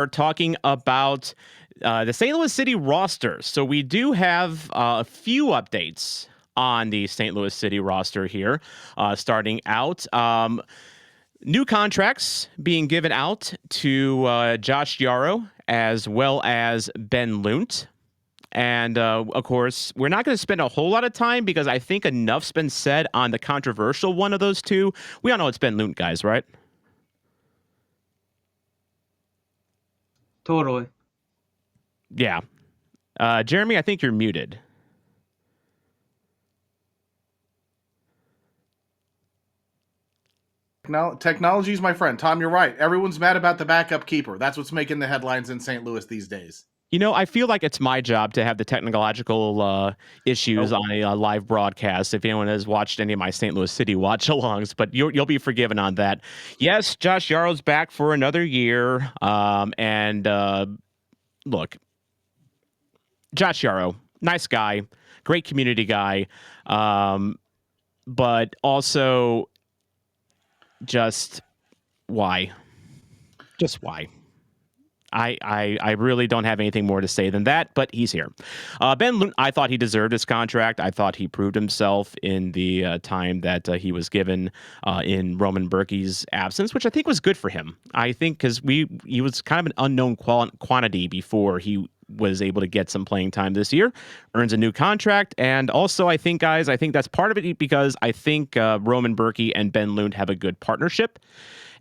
We're talking about the St. Louis City roster. So we do have a few updates on the St. Louis City roster here. Starting out, new contracts being given out to Josh Yarrow as well as Ben Lunt. And of course, we're not going to spend a whole lot of time because I think enough's been said on the controversial one of those two. We all know it's Ben Lunt, guys, right? Totally. Yeah. Jeremy, I think you're muted. Technology is my friend. Tom, you're right. Everyone's mad about the backup keeper. That's what's making the headlines in St. Louis these days. You know, I feel like it's my job to have the technological issues Nope. on a live broadcast. If anyone has watched any of my St. Louis City watch-alongs, but you'll be forgiven on that. Yes, Josh Yarrow's back for another year. And look, Josh Yarrow, nice guy, great community guy, but also just why? Just why? I really don't have anything more to say than that, but he's here. Ben Lunt, I thought he deserved his contract. I thought he proved himself in the time that he was given in Roman Berkey's absence, which I think was good for him. I think because he was kind of an unknown quantity before he was able to get some playing time this year, earns a new contract. And also, I think, guys, I think that's part of it because I think Roman Berkey and Ben Lunt have a good partnership.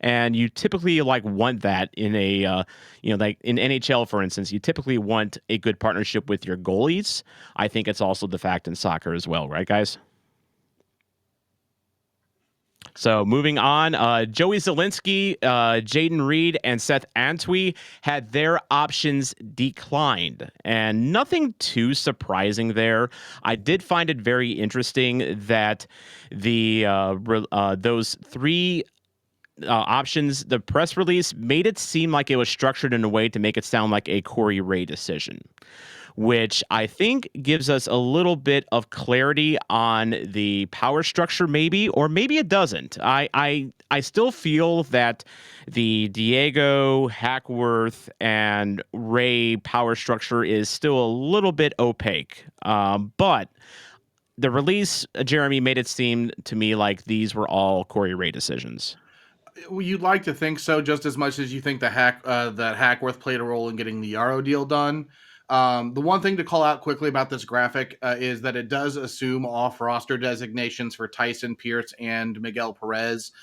And you typically want that in a like in NHL, for instance, you typically want a good partnership with your goalies. I think it's also the fact in soccer as well, right, guys? So moving on, Joey Zielinski, Jaden Reed, and Seth Antwi had their options declined, and nothing too surprising there. I did find it very interesting that the those three options, the press release made it seem like it was structured in a way to make it sound like a Corey Ray decision, which I think gives us a little bit of clarity on the power structure, maybe, or maybe it doesn't. I still feel that the Diego, Hackworth, and Ray power structure is still a little bit opaque. But the release, Jeremy, made it seem to me like these were all Corey Ray decisions. You'd like to think so, just as much as you think that Hackworth played a role in getting the Yarrow deal done. The one thing to call out quickly about this graphic is that it does assume off roster designations for Tyson Pierce and Miguel Perez,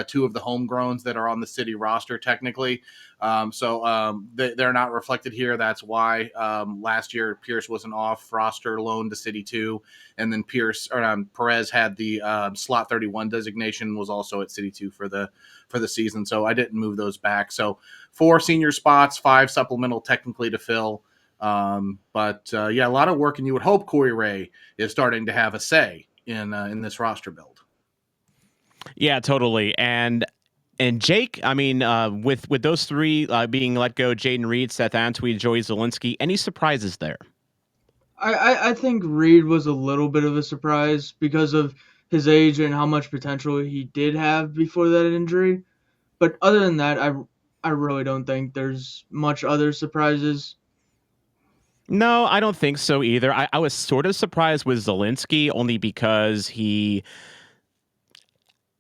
two of the homegrowns that are on the city roster technically. They're not reflected here. That's why last year Pierce was an off roster loan to City 2, and then Perez had the slot 31 designation, was also at City 2 for the season. So I didn't move those back. So 4 senior spots, 5 supplemental technically to fill. A lot of work, and you would hope Corey Ray is starting to have a say in this roster build. Yeah, totally. And Jake, I mean, with those three being let go, Jaden Reed, Seth Antwi, Joey Zielinski, any surprises there? I think Reed was a little bit of a surprise because of his age and how much potential he did have before that injury. But other than that, I really don't think there's much other surprises. No, I don't think so either. I was sort of surprised with Zielinski only because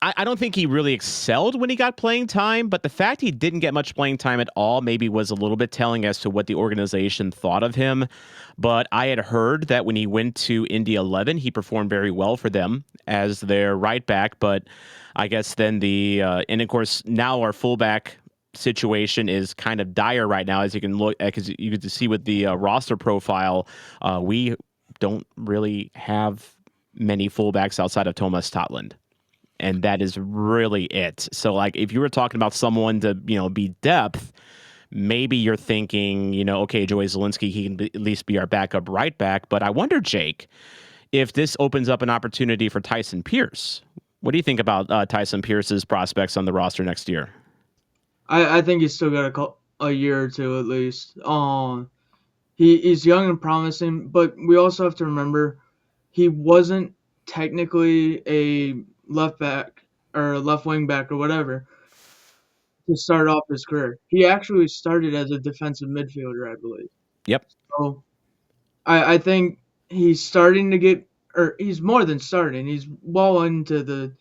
I don't think he really excelled when he got playing time, but the fact he didn't get much playing time at all maybe was a little bit telling as to what the organization thought of him. But I had heard that when he went to Indy 11, he performed very well for them as their right back. But I guess then and of course, now our fullback situation is kind of dire right now, as you can look, because you can see with the roster profile, we don't really have many fullbacks outside of Thomas Totland, and that is really it. So like if you were talking about someone to, be depth, maybe you're thinking, okay, Joey Zielinski, he can at least be our backup right back. But I wonder, Jake, if this opens up an opportunity for Tyson Pierce. What do you think about Tyson Pierce's prospects on the roster next year? I think he's still got a year or two at least. He's young and promising, but we also have to remember he wasn't technically a left back or left wing back or whatever to start off his career. He actually started as a defensive midfielder, I believe. Yep. So I think he's starting to get, or he's more than starting. He's well into the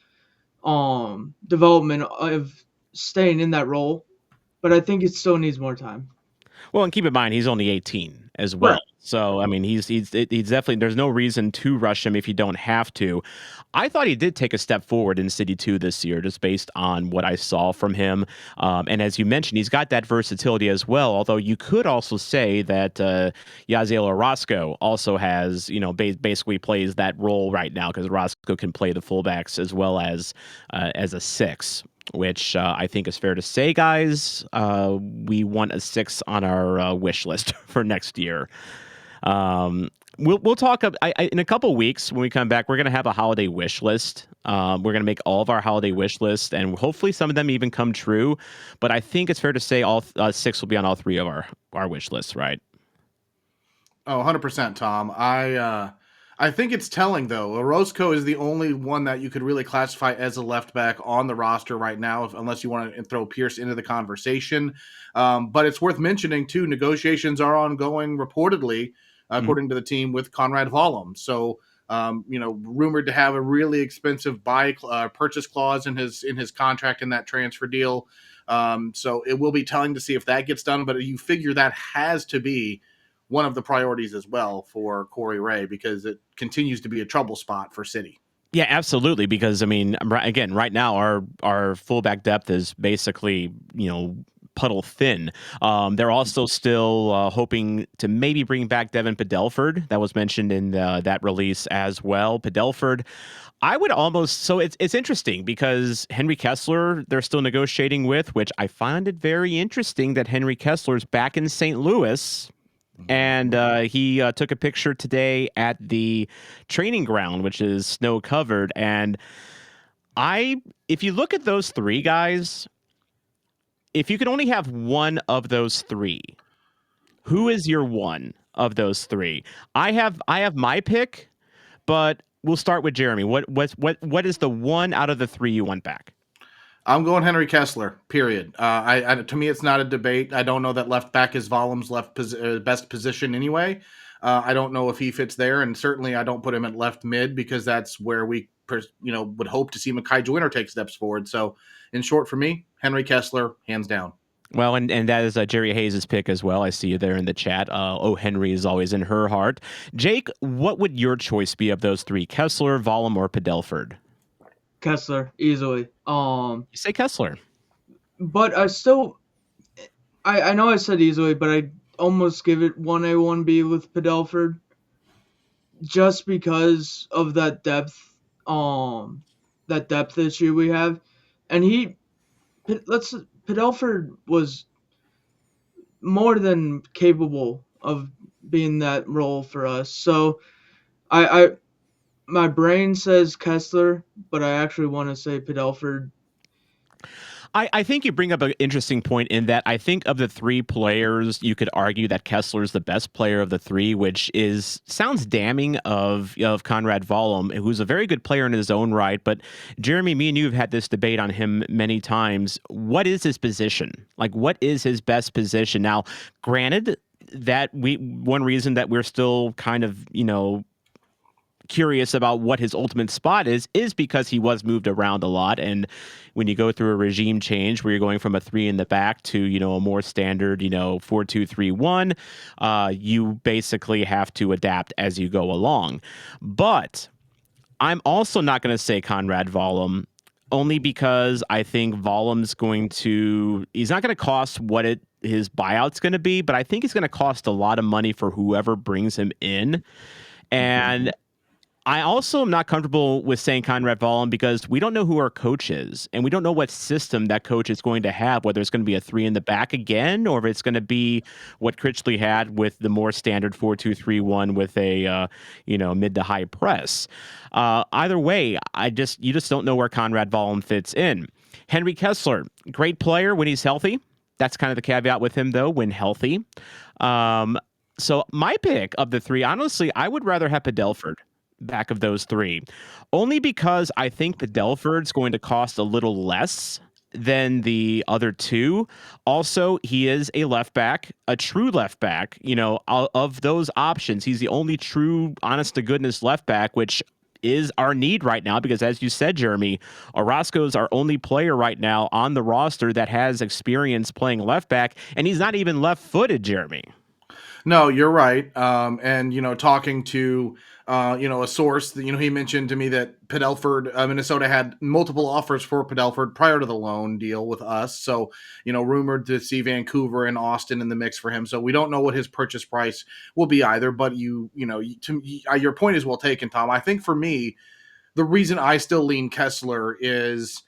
development of staying in that role, but I think it still needs more time. Well, and keep in mind he's only 18 as well. Right. So I mean, he's definitely, there's no reason to rush him if you don't have to. I thought he did take a step forward in City 2 this year, just based on what I saw from him. And as you mentioned, he's got that versatility as well. Although you could also say that Yaziel Orozco also has, basically plays that role right now, because Orozco can play the fullbacks as well as a six, which I think is fair to say, guys. We want a six on our wish list for next year. We'll talk in a couple weeks when we come back. We're going to have a holiday wish list. We're going to make all of our holiday wish lists, and hopefully some of them even come true. But I think it's fair to say all six will be on all three of our wish lists, right? Oh, 100%, Tom. I think it's telling, though. Orozco is the only one that you could really classify as a left back on the roster right now, unless you want to throw Pierce into the conversation. But it's worth mentioning, too, negotiations are ongoing, reportedly, according to the team, with Conrad Vollum. So, rumored to have a really expensive purchase clause in his contract in that transfer deal. So it will be telling to see if that gets done. But you figure that has to be one of the priorities as well for Corey Ray, because it continues to be a trouble spot for City. Yeah, absolutely. Because I mean, again, right now our fullback depth is basically, puddle thin. They're also still hoping to maybe bring back Devin Padelford. That was mentioned in that release as well. Padelford, I would almost, so it's interesting because Henry Kessler they're still negotiating with, which I find it very interesting that Henry Kessler's back in St. Louis. And he took a picture today at the training ground, which is snow covered. And if you look at those three guys, if you could only have one of those three, who is your one of those three? I have my pick, but we'll start with Jeremy. What is the one out of the three you want back? I'm going Henry Kessler, period. To me, it's not a debate. I don't know that left back is Vollum's best position anyway. I don't know if he fits there, and certainly I don't put him at left mid, because that's where we would hope to see Mekhi Winter take steps forward. So, in short, for me, Henry Kessler, hands down. Well, and that is Jerry Hayes' pick as well. I see you there in the chat. Henry is always in her heart. Jake, what would your choice be of those three? Kessler, Vollum, or Padelford? Kessler, easily. You say Kessler. But I know I said easily, but I almost give it 1A, 1B with Padelford, just because of that depth issue we have. And Padelford was more than capable of being that role for us. So my brain says Kessler, but I actually want to say Padelford. I think you bring up an interesting point in that I think of the three players, you could argue that Kessler is the best player of the three, which sounds damning of Conrad Vollum, who's a very good player in his own right. But Jeremy, me and you have had this debate on him many times. What is his position? Like, what is his best position? Now, granted that one reason that we're still kind of, curious about what his ultimate spot is because he was moved around a lot. And when you go through a regime change where you're going from a 3 in the back to, a more standard, 4-2-3-1, you basically have to adapt as you go along. But I'm also not going to say Conrad Vollum, only because I think Vollum's he's not going to cost what his buyout's going to be, but I think he's going to cost a lot of money for whoever brings him in. And I also am not comfortable with saying Conrad Vollum because we don't know who our coach is, and we don't know what system that coach is going to have, whether it's going to be a 3 in the back again, or if it's going to be what Critchley had with the more standard 4-2-3-1 with a mid to high press. Either way, you just don't know where Conrad Vollum fits in. Henry Kessler, great player when he's healthy. That's kind of the caveat with him, though, when healthy. So my pick of the three, honestly, I would rather have Padelford back of those three, only because I think Padelford's going to cost a little less than the other two. Also, he is a left back, a true left back. Of those options, he's the only true, honest to goodness left back, which is our need right now because, as you said, Jeremy, Orozco's our only player right now on the roster that has experience playing left back, and he's not even left-footed, Jeremy. No, you're right. And talking to a source, he mentioned to me that Padelford, Minnesota had multiple offers for Padelford prior to the loan deal with us. So, rumored to see Vancouver and Austin in the mix for him. So we don't know what his purchase price will be either. But your point is well taken, Tom. I think for me, the reason I still lean Kessler is.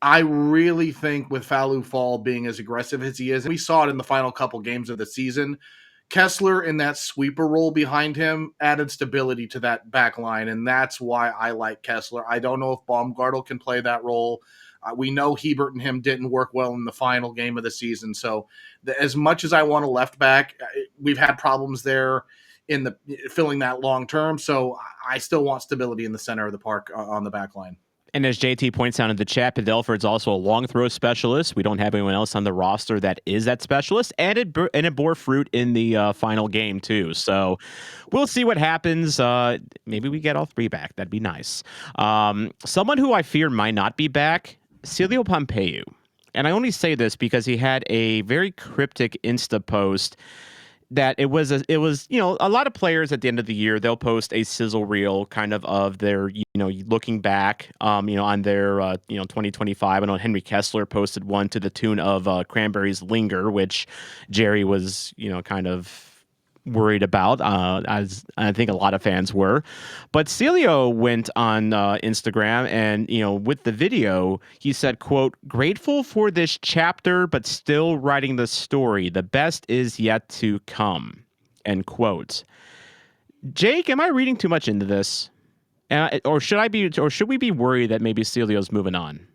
I really think with Falou Fall being as aggressive as he is, we saw it in the final couple games of the season. Kessler in that sweeper role behind him added stability to that back line, and that's why I like Kessler. I don't know if Baumgartel can play that role. We know Hebert and him didn't work well in the final game of the season, so as much as I want a left back, we've had problems there in the filling that long term, so I still want stability in the center of the park on the back line. And as JT points out in the chat, Padelford's also a long throw specialist. We don't have anyone else on the roster that is that specialist, and it bore fruit in the final game too. So we'll see what happens. Maybe we get all three back. That'd be nice. Someone who I fear might not be back, Celio Pompeu. And I only say this because he had a very cryptic Insta post that it was a lot of players at the end of the year, they'll post a sizzle reel kind of their, looking back, on their, 2025. I know Henry Kessler posted one to the tune of Cranberries Linger, which Jerry was, kind of worried about, as I think a lot of fans were. But Celio went on Instagram and, with the video, he said, quote, "Grateful for this chapter, but still writing the story. The best is yet to come," end quote. Jake, am I reading too much into this? Or should we be worried that maybe Celio's moving on?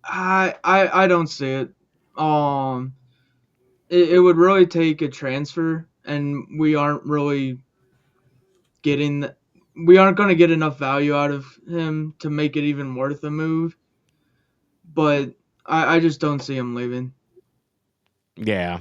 I don't see it. It would really take a transfer, and we aren't going to get enough value out of him to make it even worth a move. But I just don't see him leaving. Yeah.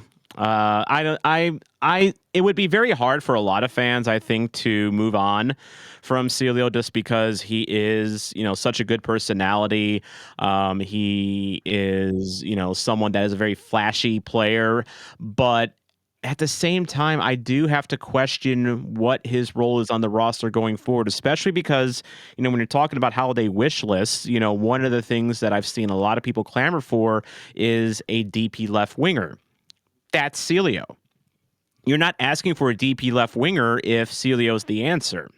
It would be very hard for a lot of fans, I think, to move on from Celio just because he is, such a good personality. He is, someone that is a very flashy player, but at the same time, I do have to question what his role is on the roster going forward, especially because, when you're talking about holiday wish lists, one of the things that I've seen a lot of people clamor for is a DP left winger. That's Celio. You're not asking for a DP left winger if Celio's the answer.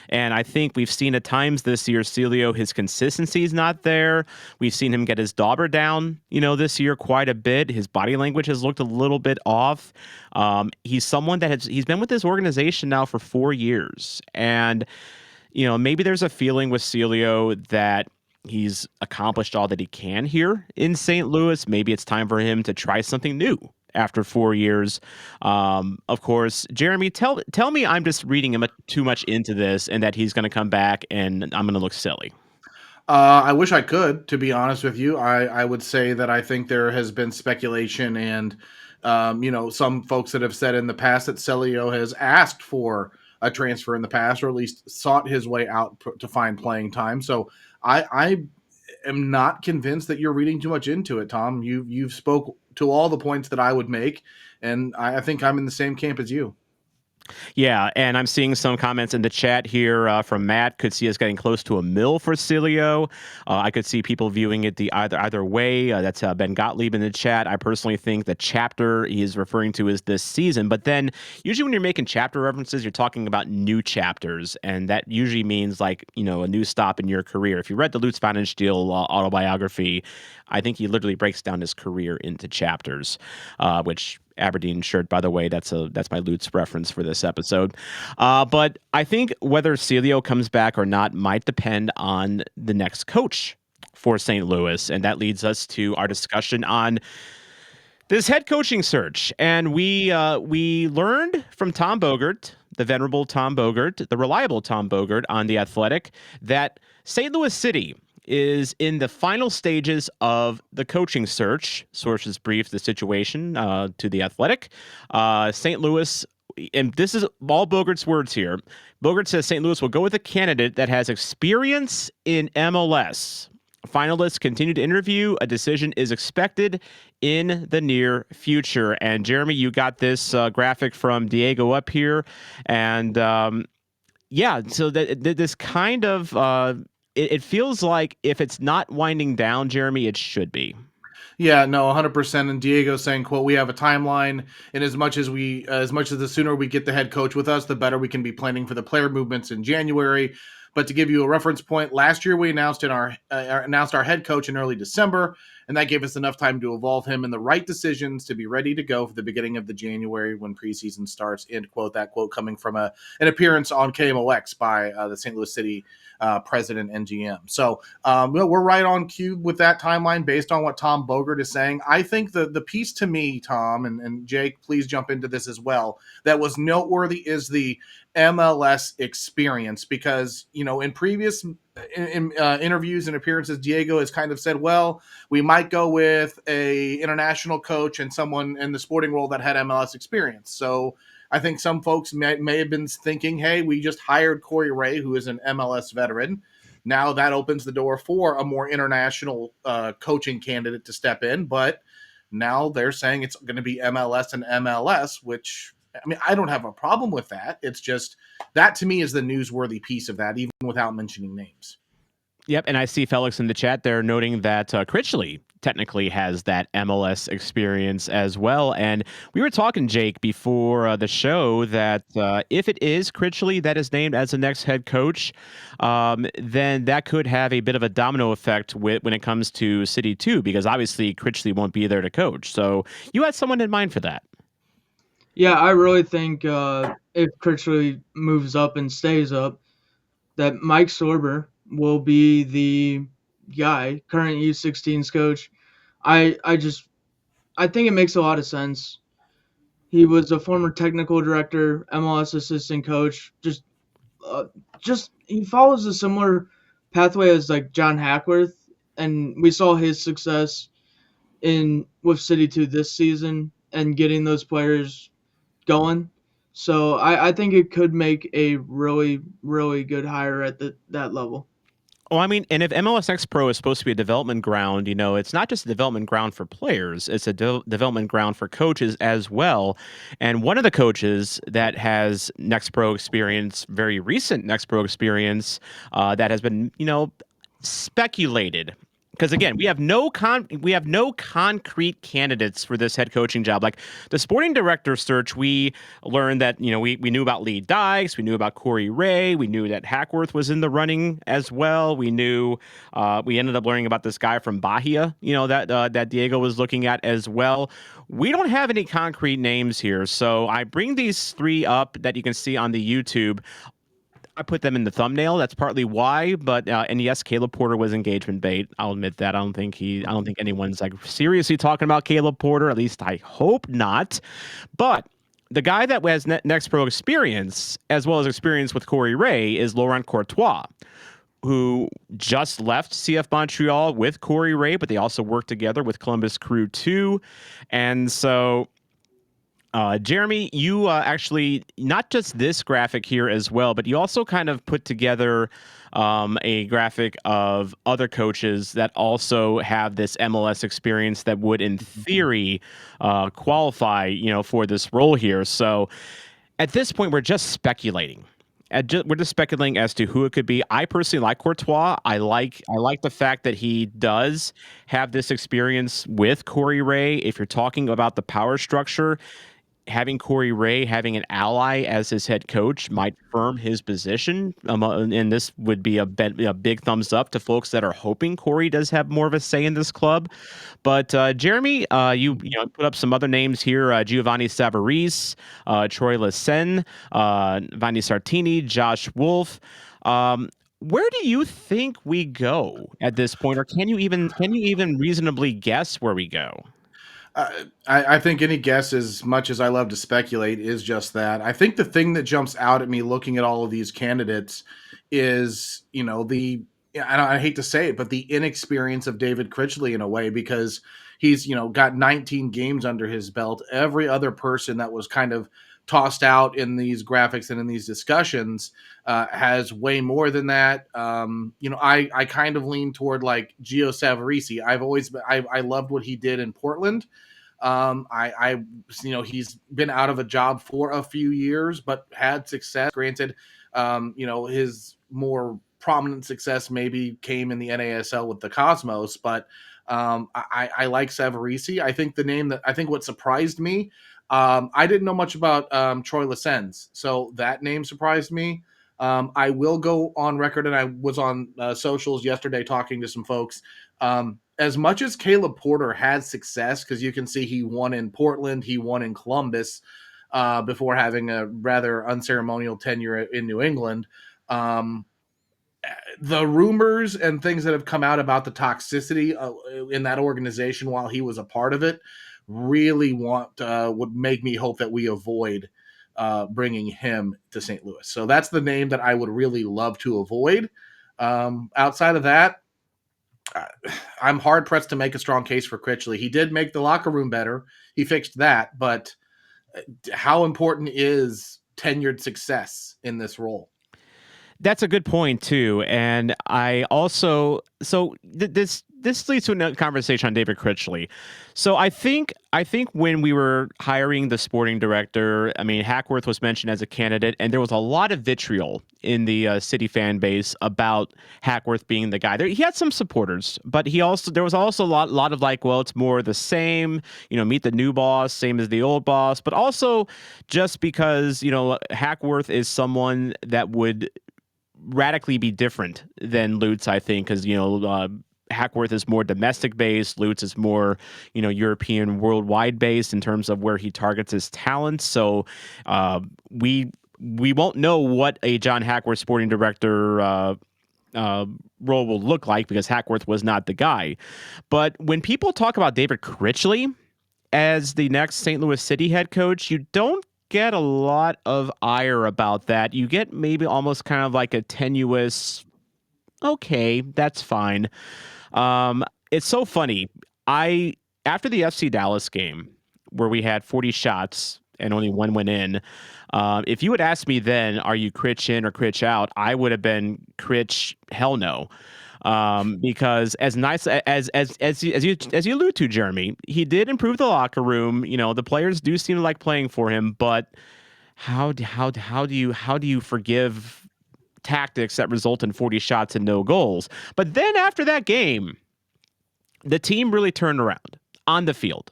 And I think we've seen at times this year, Celio, his consistency is not there. We've seen him get his dauber down, this year quite a bit. His body language has looked a little bit off. He's someone that he's been with this organization now for 4 years. And, maybe there's a feeling with Celio that he's accomplished all that he can here in St. Louis. Maybe it's time for him to try something new after 4 years. Of course, Jeremy, tell me I'm just reading him too much into this and that he's going to come back and I'm going to look silly. I wish I could, to be honest with you. I would say that I think there has been speculation and, some folks that have said in the past that Celio has asked for a transfer in the past, or at least sought his way out to find playing time. So I am not convinced that you're reading too much into it, Tom. You've spoke to all the points that I would make, and I think I'm in the same camp as you. Yeah, and I'm seeing some comments in the chat here from Matt. Could see us getting close to $1 million for Celio. I could see people viewing it the either way. That's Ben Gottlieb in the chat. I personally think the chapter he is referring to is this season. But then usually when you're making chapter references, you're talking about new chapters, and that usually means like a new stop in your career. If you read the Lutz Pfannenstiel autobiography, I think he literally breaks down his career into chapters, which Aberdeen shirt, by the way. That's my Lutz reference for this episode. But I think whether Celio comes back or not might depend on the next coach for St. Louis. And that leads us to our discussion on this head coaching search. And we learned from Tom Bogert, the venerable Tom Bogert, the reliable Tom Bogert on The Athletic, that St. Louis City is in the final stages of the coaching search. Sources briefed the situation to The Athletic. St. Louis, and this is all Bogaerts' words here. Bogaerts says St. Louis will go with a candidate that has experience in MLS. Finalists continue to interview. A decision is expected in the near future. And Jeremy, you got this graphic from Diego up here, and yeah, so this kind of it feels like if it's not winding down, Jeremy, it should be. Yeah, no, 100%. And Diego saying, "quote We have a timeline, and as much as the sooner we get the head coach with us, the better we can be planning for the player movements in January." But to give you a reference point, last year we announced our head coach in early December, and that gave us enough time to evolve him in the right decisions to be ready to go for the beginning of the January when preseason starts. End quote. That quote coming from an appearance on KMOX by the St. Louis City president and GM. So we're right on cue with that timeline based on what Tom Bogaert is saying. I think the piece to me, Tom, and Jake, please jump into this as well, that was noteworthy is the MLS experience, because in previous interviews and appearances, Diego has kind of said, well, we might go with a international coach and someone in the sporting role that had MLS experience. So I think some folks may have been thinking, hey, we just hired Corey Ray, who is an MLS veteran. Now that opens the door for a more international coaching candidate to step in. But now they're saying it's going to be MLS and MLS, which, I mean, I don't have a problem with that. It's just that to me is the newsworthy piece of that, even without mentioning names. Yep, and I see Felix in the chat there noting that Critchley technically has that MLS experience as well. And we were talking, Jake, before the show that if it is Critchley that is named as the next head coach, then that could have a bit of a domino effect when it comes to City 2, because obviously Critchley won't be there to coach. So you had someone in mind for that. Yeah, I really think if Critchley moves up and stays up, that Mike Sorber will be the guy, current U16s coach. I think it makes a lot of sense. He was a former technical director, MLS assistant coach. Just he follows a similar pathway as like John Hackworth, and we saw his success with City 2 this season and getting those players going. So I think it could make a really, really good hire at that level. Well, I mean, and if MLS Next Pro is supposed to be a development ground, it's not just a development ground for players, it's a development ground for coaches as well. And one of the coaches that has Next Pro experience, very recent Next Pro experience, that has been, speculated, because again, we have no concrete candidates for this head coaching job. Like the sporting director search, we learned that we knew about Lee Dykes, we knew about Corey Ray, we knew that Hackworth was in the running as well. We knew we ended up learning about this guy from Bahia, that Diego was looking at as well. We don't have any concrete names here, so I bring these three up that you can see on the YouTube. I put them in the thumbnail. That's partly why. But and yes, Caleb Porter was engagement bait. I'll admit that. I don't think anyone's like seriously talking about Caleb Porter. At least I hope not. But the guy that has Next Pro experience, as well as experience with Corey Ray, is Laurent Courtois, who just left CF Montreal with Corey Ray, but they also worked together with Columbus Crew 2. And so Jeremy, you actually, not just this graphic here as well, but you also kind of put together a graphic of other coaches that also have this MLS experience that would, in theory, qualify, for this role here. So at this point, we're just speculating. We're just speculating as to who it could be. I personally like Courtois. I like the fact that he does have this experience with Corey Ray. If you're talking about the power structure, having Corey Ray, having an ally as his head coach might firm his position. And this would be a big thumbs up to folks that are hoping Corey does have more of a say in this club. But Jeremy, you put up some other names here: Giovanni Savarese, Troy Lesesne, Vanni Sartini, Josh Wolf. Where do you think we go at this point, or can you even reasonably guess where we go? I think any guess, as much as I love to speculate, is just that. I think the thing that jumps out at me looking at all of these candidates is, I hate to say it, but the inexperience of David Critchley in a way, because he's, got 19 games under his belt. Every other person that was kind of tossed out in these graphics and in these discussions has way more than that. I kind of lean toward like Gio Savarese. I loved what he did in Portland. He's been out of a job for a few years, but had success. Granted, his more prominent success maybe came in the NASL with the Cosmos, but I like Savarese. I think what surprised me, I didn't know much about Troy Lesens, so that name surprised me. I will go on record, and I was on socials yesterday talking to some folks. As much as Caleb Porter had success, because you can see he won in Portland, he won in Columbus before having a rather unceremonial tenure in New England. The rumors and things that have come out about the toxicity in that organization while he was a part of it really would make me hope that we avoid bringing him to St. Louis. So that's the name that I would really love to avoid. Outside of that, I'm hard pressed to make a strong case for Critchley. He did make the locker room better. He fixed that, but how important is tenured success in this role? That's a good point too, and I also this leads to another conversation on David Critchley. So I think when we were hiring the sporting director, I mean Hackworth was mentioned as a candidate, and there was a lot of vitriol in the City fan base about Hackworth being the guy. He had some supporters, but there was also a lot of like, well, it's more the same. Meet the new boss, same as the old boss, but also just because Hackworth is someone that would radically be different than Lutz, I think, because Hackworth is more domestic based. Lutz is more European, worldwide based in terms of where he targets his talents. So we won't know what a John Hackworth sporting director role will look like because Hackworth was not the guy. But when people talk about David Critchley as the next St. Louis City head coach, you don't get a lot of ire about that. You get maybe almost kind of like a tenuous, okay, that's fine. It's so funny. After the FC Dallas game where we had 40 shots and only one went in, if you had asked me then, are you Critch in or Critch out? I would have been Critch, hell no. Because as nice as you allude to, Jeremy, he did improve the locker room. The players do seem to like playing for him, but how do you forgive tactics that result in 40 shots and no goals? But then after that game, the team really turned around on the field.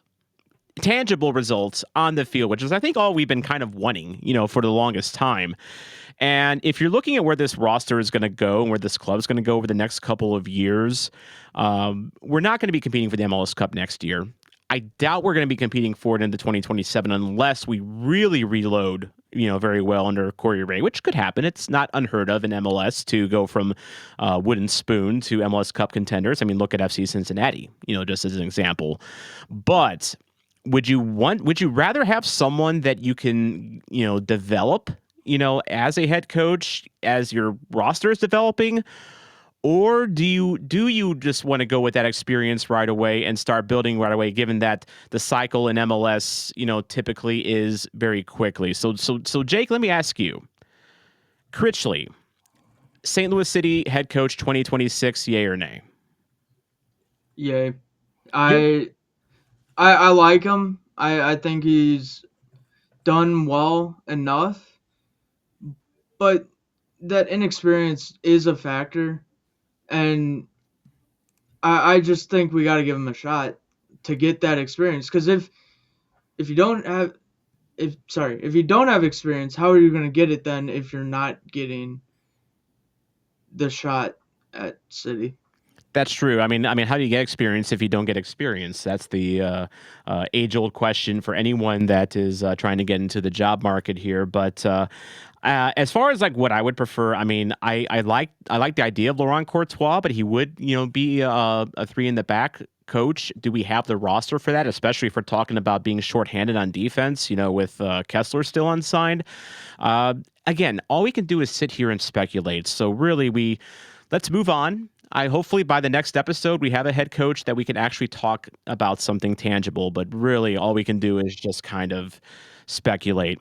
Tangible results on the field, which is I think all we've been kind of wanting, for the longest time. And if you're looking at where this roster is going to go and where this club is going to go over the next couple of years, we're not going to be competing for the MLS Cup next year. I doubt we're going to be competing for it into 2027 unless we really reload, very well under Corey Ray, which could happen. It's not unheard of in MLS to go from wooden spoon to MLS Cup contenders. I mean, look at FC Cincinnati, just as an example. But would you rather have someone that you can, develop, as a head coach, as your roster is developing? Or do you just want to go with that experience right away and start building right away, given that the cycle in MLS, typically is very quickly? So Jake, let me ask you, Critchley, St. Louis City head coach 2026, yay or nay? Yay. I like him. I think he's done well enough, but that inexperience is a factor, and I just think we got to give him a shot to get that experience. Because if you don't have experience, how are you going to get it then if you're not getting the shot at City? That's true. I mean, how do you get experience if you don't get experience? That's the age-old question for anyone that is trying to get into the job market here. But as far as like what I would prefer, I mean, I like the idea of Laurent Courtois, but he would be a three in the back coach. Do we have the roster for that? Especially if we're talking about being shorthanded on defense, with Kessler still unsigned. Again, all we can do is sit here and speculate. So really, let's move on I hopefully by the next episode we have a head coach that we can actually talk about something tangible. But really, all we can do is just kind of speculate.